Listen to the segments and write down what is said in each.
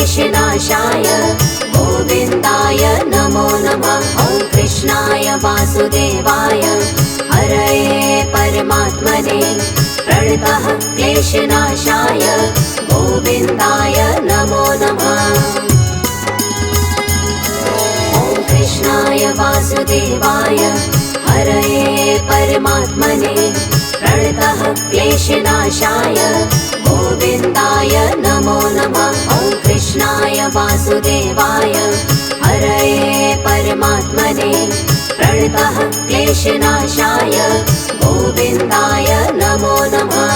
क्लेशनाशाय गोविन्दाय नमो नमः। ॐ कृष्णाय वासुदेवाय हरये परमात्मने प्रणतः क्लेशनाशाय गोविन्दाय नमो नमः। ॐ कृष्णाय वासुदेवाय हरये परमात्मने प्रणतः क्लेशनाशाय गोविन्दाय नमो नमः। ॐ कृष्णाय वासुदेवाय हरये परमात्मने प्रणतः क्लेशनाशाय गोविन्दाय नमो नमः।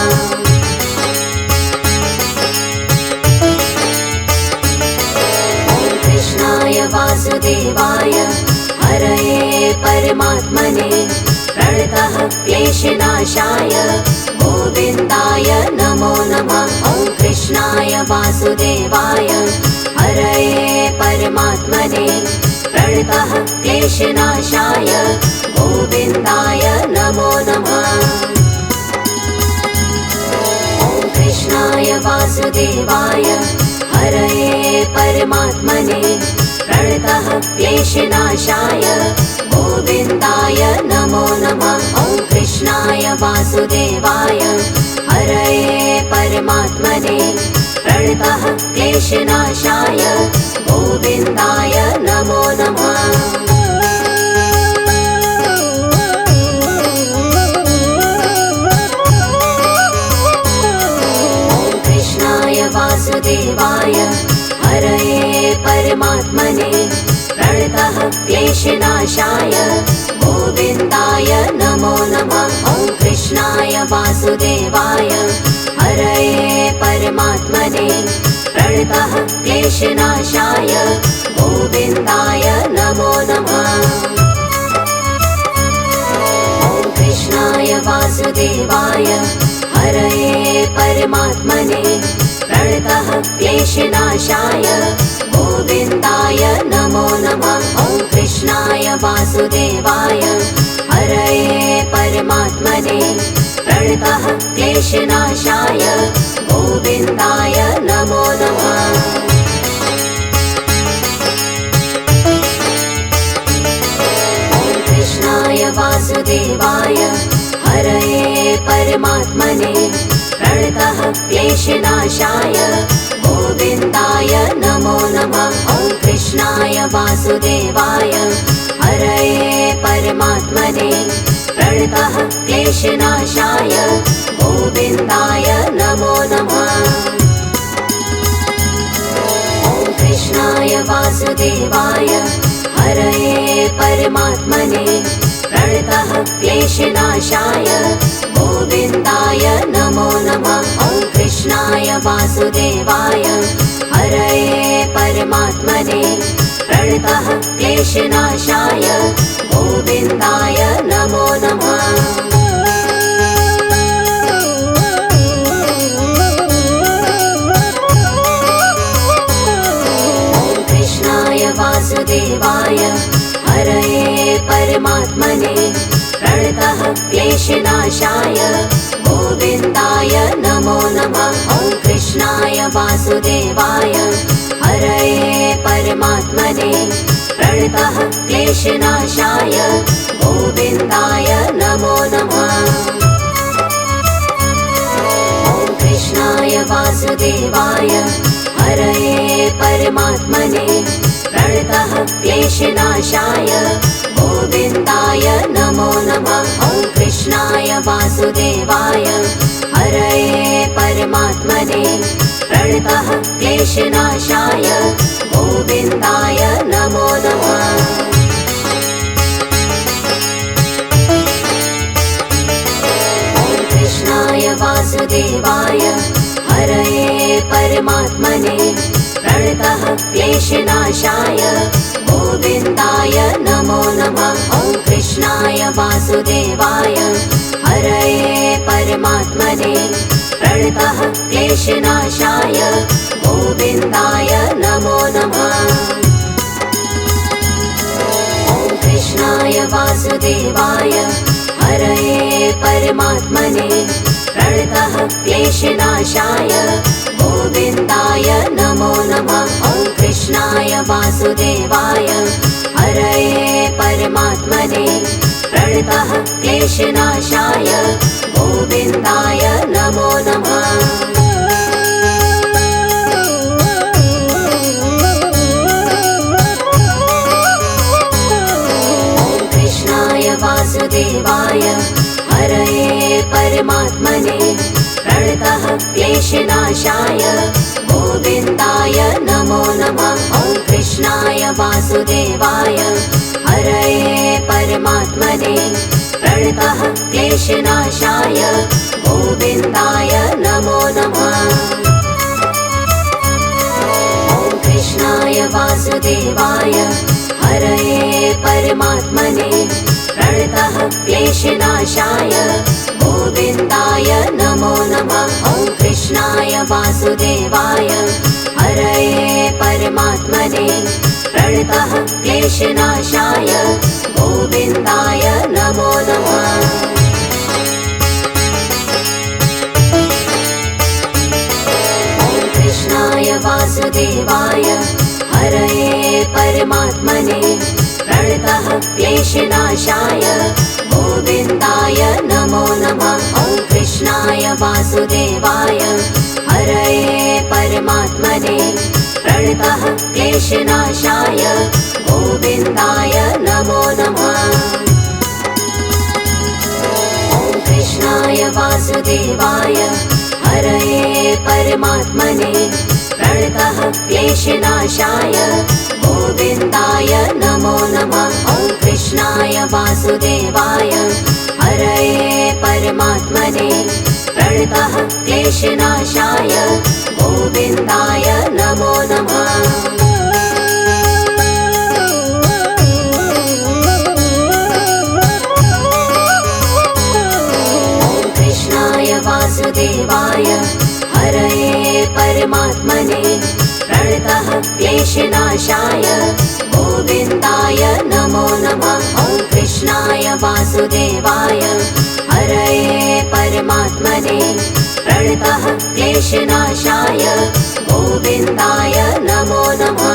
ॐ कृष्णाय वासुदेवाय हरये परमात्मने प्रणतः क्लेशनाशाय गोविन्दाय नमो नमः। ॐ कृष्णाय वासुदेवाय हरये परमात्मने प्रणतः क्लेशनाशाय गोविन्दाय नमो नमः। ॐ कृष्णाय वासुदेवाय हरये परमात्मने प्रणतः क्लेशनाशाय गोविन्दाय नमो नमः। ॐ कृष्णाय वासुदेवाय हरये परमात्मने प्रणतः क्लेशनाशाय गोविन्दाय नमो नमः। ॐ कृष्णाय वासुदेवाय हरये परमात्मने प्रणतः क्लेशनाशाय गोविन्दाय नमो नमः। ॐ कृष्णाय वासुदेवाय हरये परमात्मने प्रणतः क्लेशनाशाय गोविन्दाय नमो नमः। ॐ कृष्णाय वासुदेवाय हरये परमात्मने प्रणतः क्लेशनाशाय गोविन्दाय नमो नमः। ॐ कृष्णाय वासुदेवाय हरये परमात्मने प्रणतः क्लेशनाशाय गोविन्दाय नमो नमः। ॐ कृष्णाय वासुदेवाय हरये परमात्मने प्रणतः क्लेशनाशाय गोविन्दाय नमो नमः। ॐ कृष्णाय वासुदेवाय हरये परमात्मने प्रणतः क्लेशनाशाय गोविन्दाय नमो नमः। ॐ कृष्णाय वासुदेवाय हरये परमात्मने प्रणतः क्लेशनाशाय गोविन्दाय नमो नमः। ॐ कृष्णाय वासुदेवाय हरये परमात्मने प्रणतः क्लेशनाशाय गोविन्दाय नमो नमः। ॐ कृष्णाय वासुदेवाय हरये परमात्मने प्रणतः क्लेशनाशाय गोविन्दाय नमो नमः। ॐ कृष्णाय वासुदेवाय हरये परमात्मने प्रणतः क्लेशनाशाय गोविन्दाय नमो नमः। ॐ कृष्णाय वासुदेवाय हरये परमात्मने प्रणतः क्लेशनाशाय गोविन्दाय नमो नमः। ॐ कृष्णाय वासुदेवाय हरये परमात्मने प्रणतः क्लेशनाशाय गोविन्दाय नमो नमः। ॐ कृष्णाय वासुदेवाय हरये परमात्मने प्रणतः क्लेशनाशाय गोविन्दाय नमो नमः। ॐ कृष्णाय वासुदेवाय हरये परमात्मने प्रणतः क्लेशनाशाय गोविन्दाय नमो नमः। ॐ कृष्णाय वासुदेवाय हरये परमात्मने प्रणतः क्लेशनाशाय गोविन्दाय नमो नमः। वासुदेवाय हरये परमात्मने प्रणतः क्लेशनाशाय गोविन्दाय नमो नमः। वासुदेवाय हरये परमात्मने प्रणतः क्लेशनाशाय गोविन्दाय नमो नमः। ॐ कृष्णाय वासुदेवाय हरये परमात्मने प्रणतः क्लेशनाशाय गोविन्दाय नमो नमः। ॐ कृष्णाय वासुदेवाय हरये परमात्मने प्रणतः क्लेशनाशाय गोविन्दाय नमो नमः। ॐ कृष्णाय वासुदेवाय हरये परमात्मने प्रणतः क्लेशनाशाय गोविन्दाय नमो नमः। ॐ कृष्णाय वासुदेवाय हरये परमात्मने प्रणतः क्लेशनाशाय गोविन्दाय नमो नमः। ॐ कृष्णाय वासुदेवाय हरये परमात्मने प्रणतः क्लेशनाशाय गोविन्दाय नमो नमः। ॐ कृष्णाय वासुदेवाय हरये परमात्मने प्रणतः क्लेशनाशाय गोविन्दाय नमो नमः। ॐ कृष्णाय वासुदेवाय हरये परमात्मने प्रणतः क्लेशनाशाय गोविन्दाय नमो नमः। ॐ कृष्णाय वासुदेवाय हरये परमात्मने प्रणतः क्लेशनाशाय गोविन्दाय नमो नमः। ॐ कृष्णाय वासुदेवाय हरये परमात्मने प्रणतः क्लेशनाशाय गोविन्दाय नमो नमः।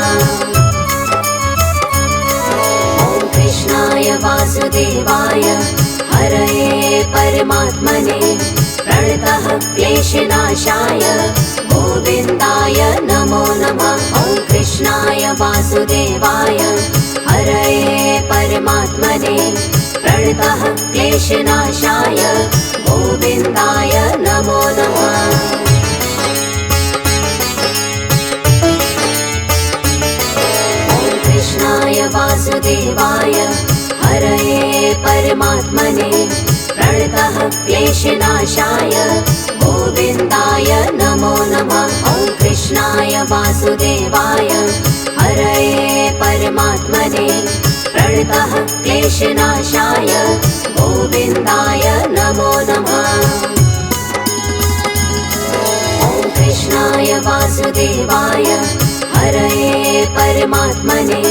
ॐ कृष्णाय वासुदेवाय हरये परमात्मने प्रणतः क्लेशनाशाय गोविन्दाय नमो नमः। ॐ कृष्णाय वासुदेवाय हरये परमात्मने प्रणतः क्लेशनाशाय गोविन्दाय नमो नमः। ॐ कृष्णाय वासुदेवाय हरये परमात्मने प्रणतः क्लेशनाशाय गोविन्दाय नमो नमः। ॐ कृष्णाय वासुदेवाय हरये परमात्मने प्रणतः क्लेशनाशाय गोविन्दाय नमो नमः। ॐ कृष्णाय वासुदेवाय हरये परमात्मने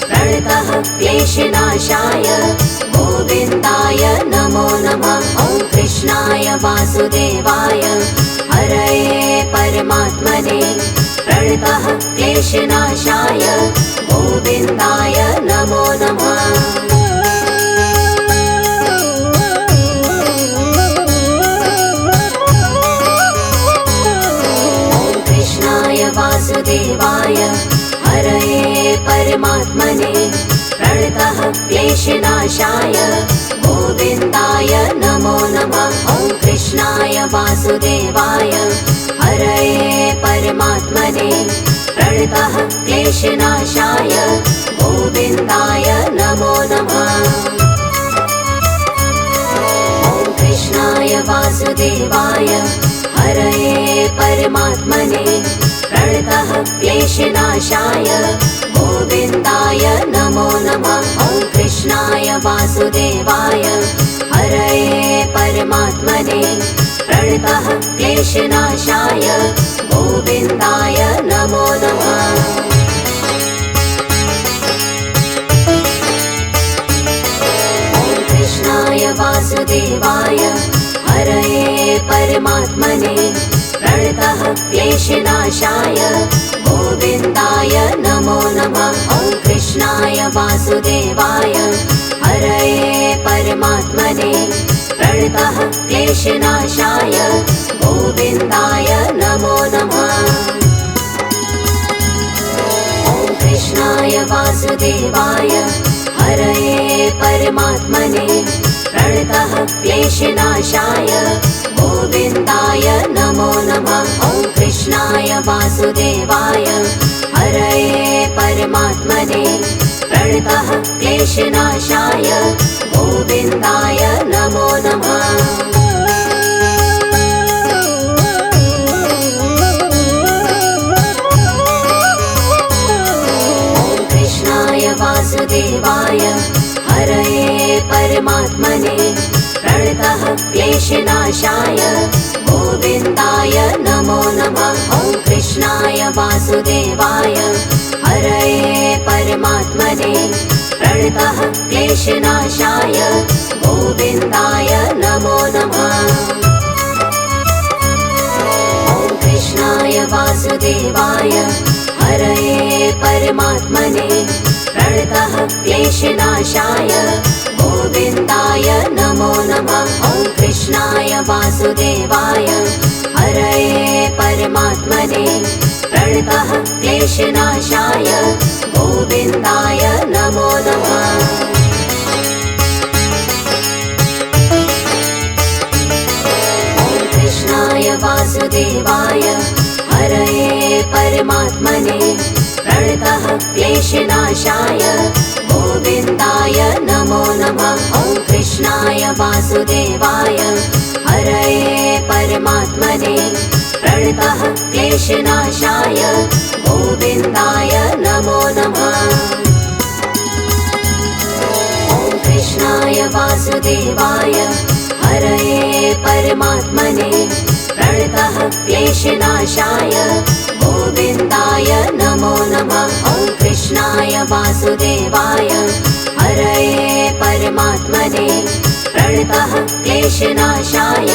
प्रणतः क्लेशनाशाय गोविन्दाय नमो नमः। ॐ कृष्णाय वासुदेवाय हरये परमात्मने प्रणतः क्लेशनाशाय गोविन्दाय नमो नमः। ॐ कृष्णाय वासुदेवाय हरये परमात्मने प्रणतः क्लेशनाशाय गोविन्दाय नमो नमः। ॐ कृष्णाय वासुदेवाय हरये परमात्मने प्रणतः क्लेशनाशाय गोविन्दाय नमो नमः। ॐ कृष्णाय वासुदेवाय हरये परमात्मने प्रणतः क्लेशनाशाय गोविन्दाय नमो नमः। ॐ कृष्णाय वासुदेवाय हरये परमात्मने प्रणतः क्लेशनाशाय गोविन्दाय नमो नमः। ॐ कृष्णाय वासुदेवाय हरये परमात्मने प्रणतः क्लेशनाशाय गोविन्दाय नमो नमः। वासुदेवाय हरये परमात्मने प्रणतः क्लेशनाशाय गोविन्दाय नमो नमः। ॐ कृष्णाय वासुदेवाय हरये परमात्मने प्रणतः क्लेशनाशाय गोविन्दाय नमो नमः। ॐ कृष्णाय वासुदेवाय हरये परमात्मने प्रणतः क्लेशनाशाय गोविन्दाय नमो नमः। ॐ कृष्णाय वासुदेवाय हरये परमात्मने प्रणतः क्लेशनाशाय गोविन्दाय नमो नमः। ॐ कृष्णाय वासुदेवाय हरये परमात्मने प्रणतः क्लेशनाशाय गोविन्दाय नमो नमः। ॐ कृष्णाय वासुदेवाय हरये परमात्मने प्रणतः क्लेशनाशाय गोविन्दाय नमो नमः। ॐ कृष्णाय वासुदेवाय हरये परमात्मने प्रणतः क्लेशनाशाय गोविन्दाय नमो नमः। ॐ कृष्णाय वासुदेवाय हरये परमात्मने प्रणतः क्लेशनाशाय गोविन्दाय नमो नमः। ॐ कृष्णाय वासुदेवाय हरये परमात्मने प्रणतः क्लेशनाशाय गोविन्दाय नमो नमः। ॐ कृष्णाय वासुदेवाय हरये परमात्मने प्रणतः क्लेशनाशाय गोविन्दाय नमो नमः। ॐ कृष्णाय वासुदेवाय हरये परमात्मने प्रणतः क्लेशनाशाय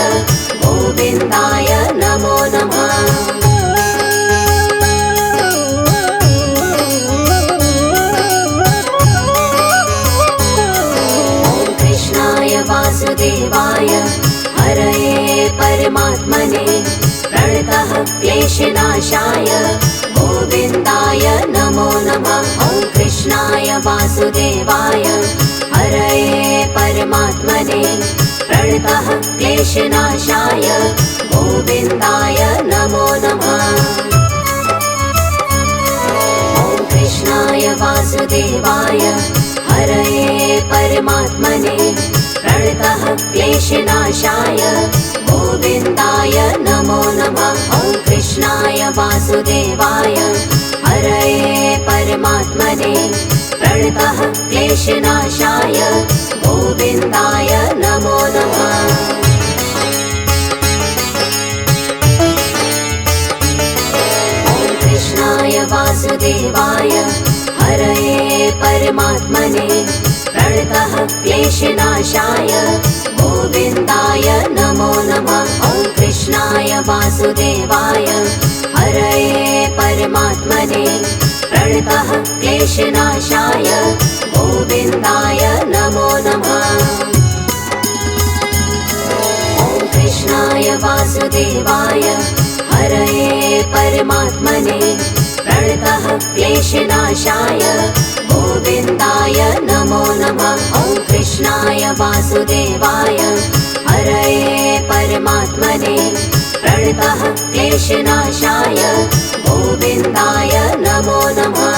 गोविन्दाय नमो नमः। ॐ कृष्णाय वासुदेवाय हरये परमात्मने प्रणतः क्लेशनाशाय गोविन्दाय नमो नमः। ॐ कृष्णाय वासुदेवाय हरये परमात्मने प्रणतः क्लेशनाशाय गोविन्दाय नमो नमः। ॐ कृष्णाय वासुदेवाय हरये परमात्मने प्रणतः क्लेशनाशाय गोविन्दाय नमो नमः। ॐ कृष्णाय वासुदेवाय हरये परमात्मने प्रणतः क्लेशनाशाय गोविन्दाय नमो नमः। ॐ कृष्णाय वासुदेवाय हरये परमात्मने प्रणतः क्लेशनाशाय गोविन्दाय नमो नमः। ॐ कृष्णाय वासुदेवाय हरये परमात्मने प्रणतः क्लेशनाशाय गोविन्दाय नमो नमः। ॐ कृष्णाय वासुदेवाय हरये परमात्मने प्रणतः क्लेशनाशाय गोविन्दाय नमो नमः। ॐ कृष्णाय वासुदेवाय हरये परमात्मने प्रणतः क्लेशनाशाय गोविन्दाय नमो नमः।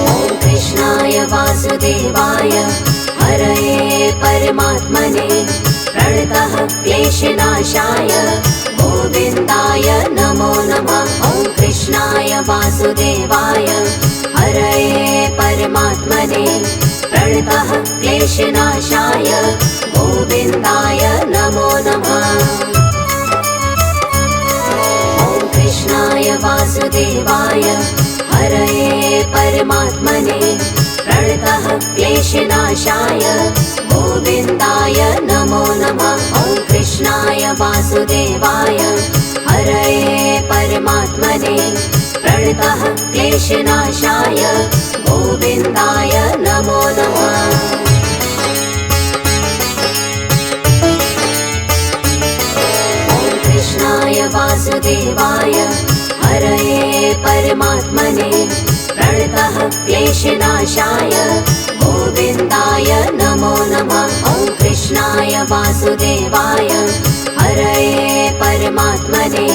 ॐ कृष्णाय वासुदेवाय हरये परमात्मने प्रणतः क्लेशनाशाय गोविन्दाय नमो नमः। ॐ कृष्णाय वासुदेवाय हरये परमात्मने प्रणतः क्लेशनाशाय गोविन्दाय नमो नमः। ॐ कृष्णाय वासुदेवाय हरये परमात्मने प्रणतः क्लेशनाशाय गोविन्दाय नमो नमः। ॐ कृष्णाय वासुदेवाय क्लेशनाशाय गोविन्दाय नमो नमः। कृष्णाय वासुदेवाय हरये परमात्मने प्रणतः क्लेशनाशाय गोविन्दाय नमो नमः। ॐ कृष्णाय वासुदेवाय हरये परमात्मने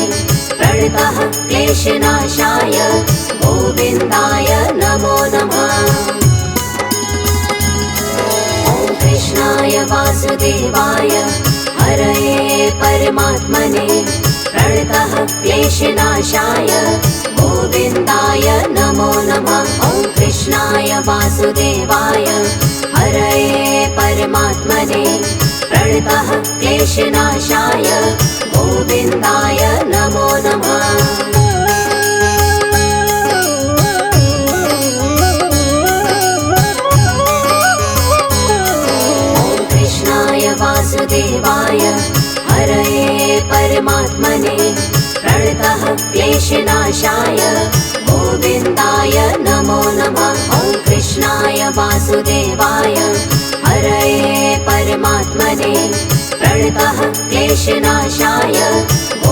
प्रणतः क्लेशनाशाय गोविन्दाय नमो नमः। ॐ कृष्णाय वासुदेवाय हरये परमात्मने प्रणतः क्लेशनाशाय गोविन्दाय नमो नमः। ॐ कृष्णाय वासुदेवाय हरये परमात्मने प्रणतः क्लेशनाशाय गोविन्दाय नमो नमः। वासुदेवाय हरये परमात्मने प्रणतः क्लेशनाशाय गोविन्दाय नमो नमः। ॐ कृष्णाय वासुदेवाय हरये परमात्मने प्रणतः क्लेशनाशाय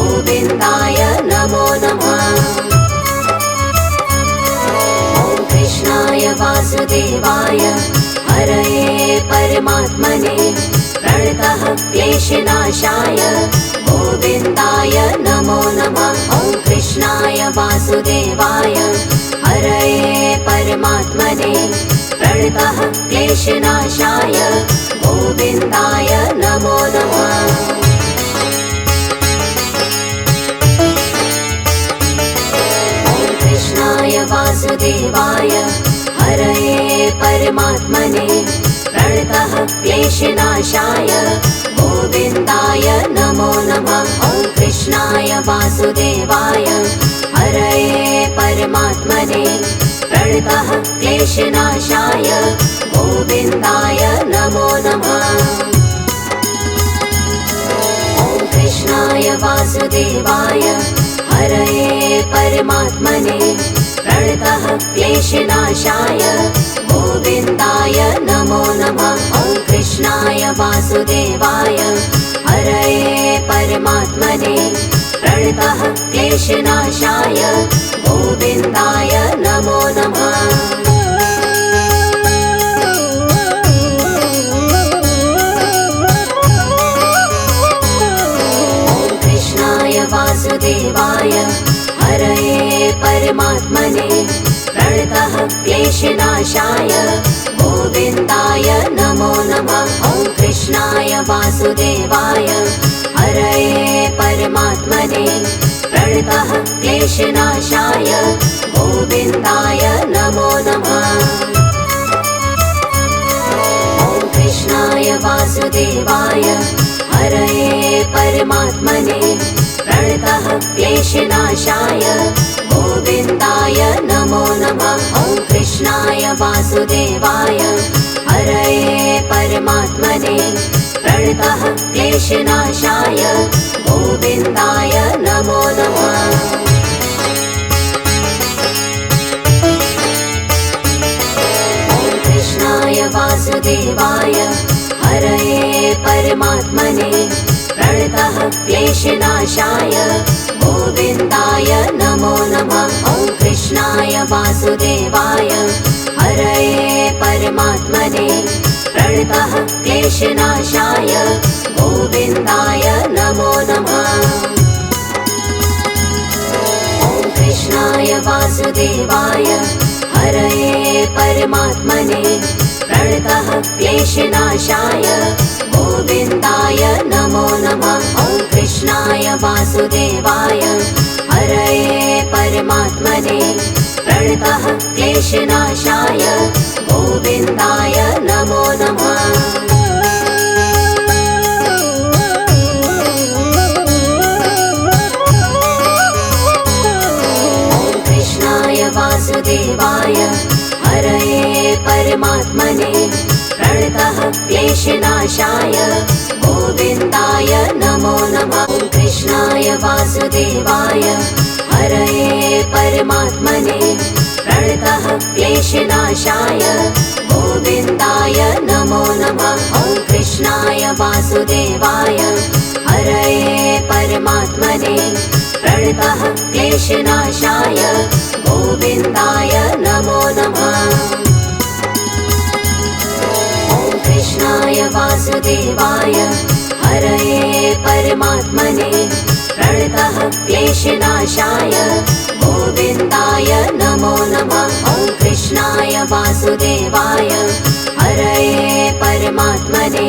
गोविन्दाय नमो नमः। ॐ कृष्णाय वासुदेवाय हरये परमात्मने प्रणतः क्लेशनाशाय गोविन्दाय नमो नमः। ॐ कृष्णाय वासुदेवाय हरये परमात्मने प्रणतः क्लेशनाशाय गोविन्दाय नमो नमः। ॐ कृष्णाय वासुदेवाय हरये परमात्मने प्रणतः क्लेशनाशाय गोविन्दाय नमो नमः। ॐ कृष्णाय वासुदेवाय हरये परमात्मने प्रणतः क्लेशनाशाय गोविन्दाय नमो नमः। ॐ कृष्णाय वासुदेवाय हरये परमात्मने प्रणतः क्लेशनाशाय गोविन्दाय नमो नमः। ॐ कृष्णाय वासुदेवाय हरये परमात्मने प्रणतः क्लेशनाशाय गोविन्दाय नमो नमः। ॐ कृष्णाय वासुदेवाय हरये परमात्मने प्रणतः क्लेशनाशाय गोविन्दाय नमो नमः। ॐ कृष्णाय वासुदेवाय हरये परमात्मने प्रणतः क्लेशनाशाय गोविन्दाय नमो नमः। ॐ कृष्णाय वासुदेवाय हरये परमात्मने प्रणतः क्लेशनाशाय गोविन्दाय नमो नमः। ॐ कृष्णाय वासुदेवाय हरये परमात्मने प्रणतः क्लेशनाशाय गोविन्दाय नमो नमः। ॐ कृष्णाय वासुदेवाय हरये परमात्मने प्रणतः क्लेशनाशाय गोविन्दाय नमो नमः। ॐ कृष्णाय वासुदेवाय हरये परमात्मने प्रणतः क्लेशनाशाय गोविन्दाय नमो नमः। ॐ कृष्णाय वासुदेवाय हरये परमात्मने प्रणतः क्लेशनाशाय गोविन्दाय नमो नमः। ॐ कृष्णाय वासुदेवाय हरये परमात्मने प्रणतः क्लेशनाशाय गोविन्दाय नमो नमः। वासुदेवाय हरये परमात्मने प्रणतः क्लेशनाशाय गोविन्दाय नमो नमः। कृष्णाय वासुदेवाय हरये परमात्मने प्रणतः क्लेशनाशाय गोविन्दाय नमो नमः। ॐ कृष्णाय वासुदेवाय हरये परमात्मने प्रणतः क्लेशनाशाय गोविन्दाय नमो नमः। ॐ कृष्णाय वासुदेवाय हरये परमात्मने प्रणतः क्लेशनाशाय गोविन्दाय नमो नमः। ॐ कृष्णाय वासुदेवाय हरये परमात्मने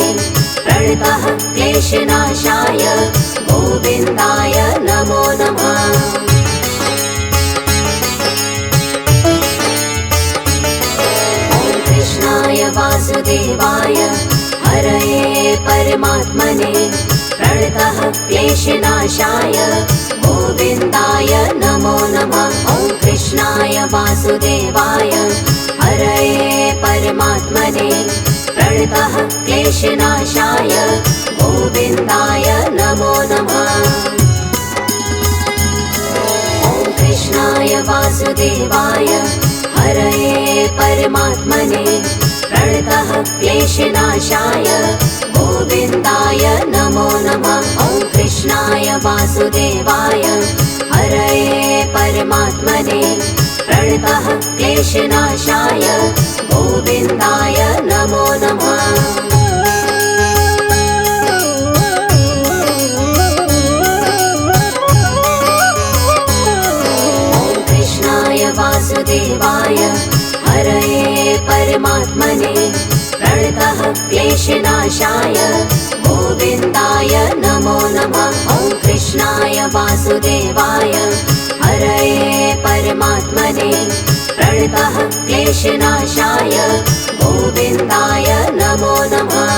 प्रणतः क्लेशनाशाय गोविन्दाय नमो नमः। ॐ कृष्णाय वासुदेवाय हरये परमात्मने प्रणतः क्लेशनाशाय गोविन्दाय नमो नमः। ॐ कृष्णाय वासुदेवाय हरये परमात्मने प्रणतः क्लेशनाशाय गोविन्दाय नमो नमः। ॐ कृष्णाय वासुदेवाय हरये परमात्मने प्रणतः क्लेशनाशाय गोविन्दाय नमो नमः। ॐ कृष्णाय वासुदेवाय हरये परमात्मने प्रणतः क्लेशनाशाय गोविन्दाय नमो नमः। ॐ कृष्णाय वासुदेवाय हरये परमात्मने प्रणतः क्लेशनाशाय गोविन्दाय नमो नमः। ॐ कृष्णाय वासुदेवाय हरये परमात्मने प्रणतः क्लेशनाशाय गोविन्दाय नमो नमः।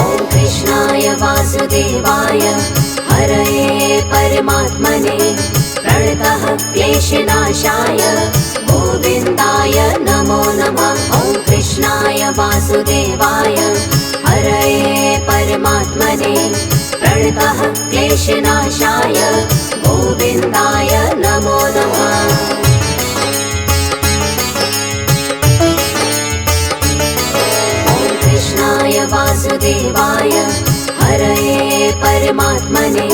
ॐ कृष्णाय वासुदेवाय हरये परमात्मने प्रणतः क्लेशनाशाय गोविन्दाय नमो नमः। ॐ कृष्णाय वासुदेवाय हरये परमात्मने प्रणतः क्लेशनाशाय गोविन्दाय नमो नमः। ॐ कृष्णाय वासुदेवाय हरये परमात्मने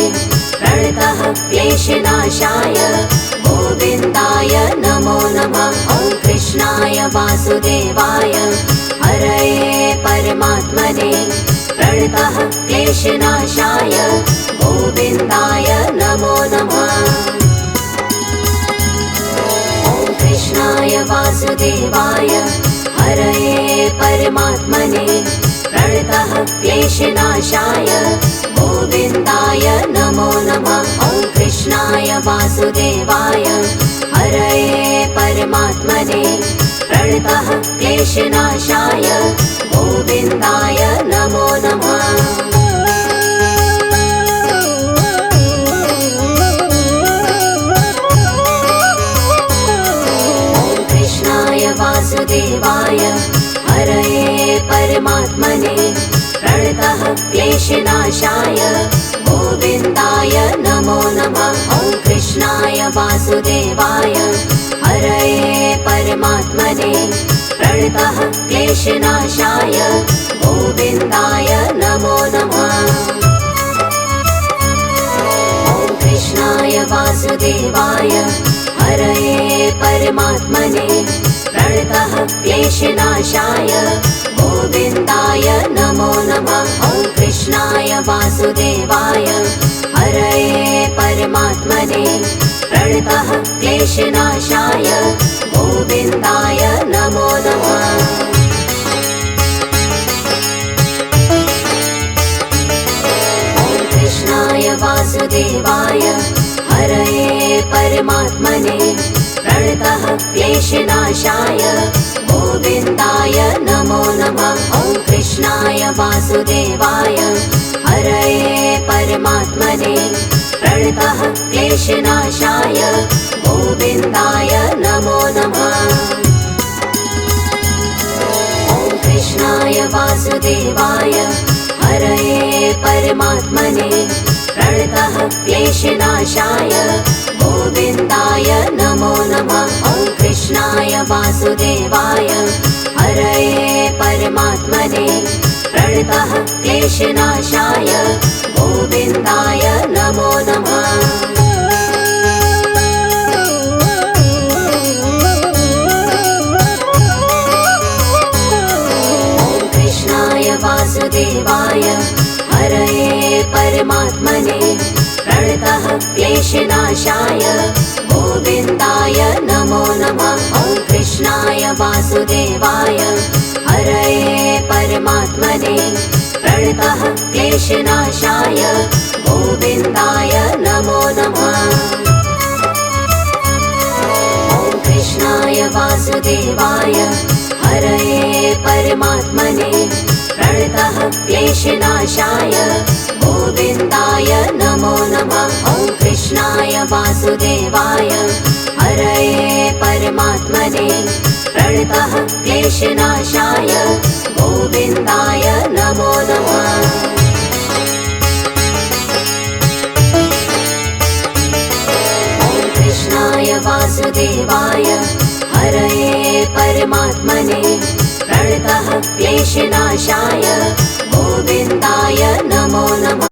प्रणतः क्लेशनाशाय गोविन्दाय नमो नमः। ॐ कृष्णाय वासुदेवाय हरये परमात्मने प्रणतः क्लेशनाशाय गोविन्दाय नमो नमः। ॐ कृष्णाय वासुदेवाय हरये परमात्मने प्रणतः क्लेशनाशाय गोविन्दाय नमो नमः। ॐ कृष्णाय वासुदेवाय हरये परमात्मने प्रणतः क्लेशनाशाय गोविन्दाय नमो नमः। ॐ कृष्णाय वासुदेवाय हरये परमात्मने प्रणतः क्लेशनाशाय गोविन्दाय नमो नमः। ॐ कृष्णाय वासुदेवाय हरये परमात्मने प्रणतः क्लेशनाशाय गोविन्दाय नमो नमः। ॐ कृष्णाय वासुदेवाय हरये परमात्मने प्रणतः क्लेशनाशाय गोविन्दाय नमो नमः। ॐ कृष्णाय वासुदेवाय हरये परमात्मने प्रणतः क्लेशनाशाय गोविन्दाय नमो नमः। ॐ कृष्णाय वासुदेवाय हरये परमात्मने प्रणतः क्लेशनाशाय गोविन्दाय नमो नमः। ॐ कृष्णाय वासुदेवाय हरये परमात्मने प्रणतः क्लेशनाशाय गोविन्दाय नमो नमः। ॐ कृष्णाय वासुदेवाय हरये परमात्मने प्रणतः क्लेशनाशाय गोविन्दाय नमो नमः। ॐ कृष्णाय वासुदेवाय हरये परमात्मने प्रणतः क्लेशनाशाय गोविन्दाय नमो नमः। वासुदेवाय हरये परमात्मने प्रणतः क्लेशनाशाय गोविन्दाय नमो नमः। ॐ कृष्णाय वासुदेवाय हरये परमात्मने प्रणतः क्लेशनाशाय गोविन्दाय नमो नमः। ॐ कृष्णाय वासुदेवाय हरये परमात्मने प्रणतः क्लेशनाशाय गोविन्दाय नमो नमः। ॐ कृष्णाय वासुदेवाय हरये परमात्मने प्रणतः क्लेशनाशाय गोविन्दाय नमो नमः। ॐ कृष्णाय वासुदेवाय हरये परमात्मने प्रणतः क्लेशनाशाय गोविन्दाय नमो नमः।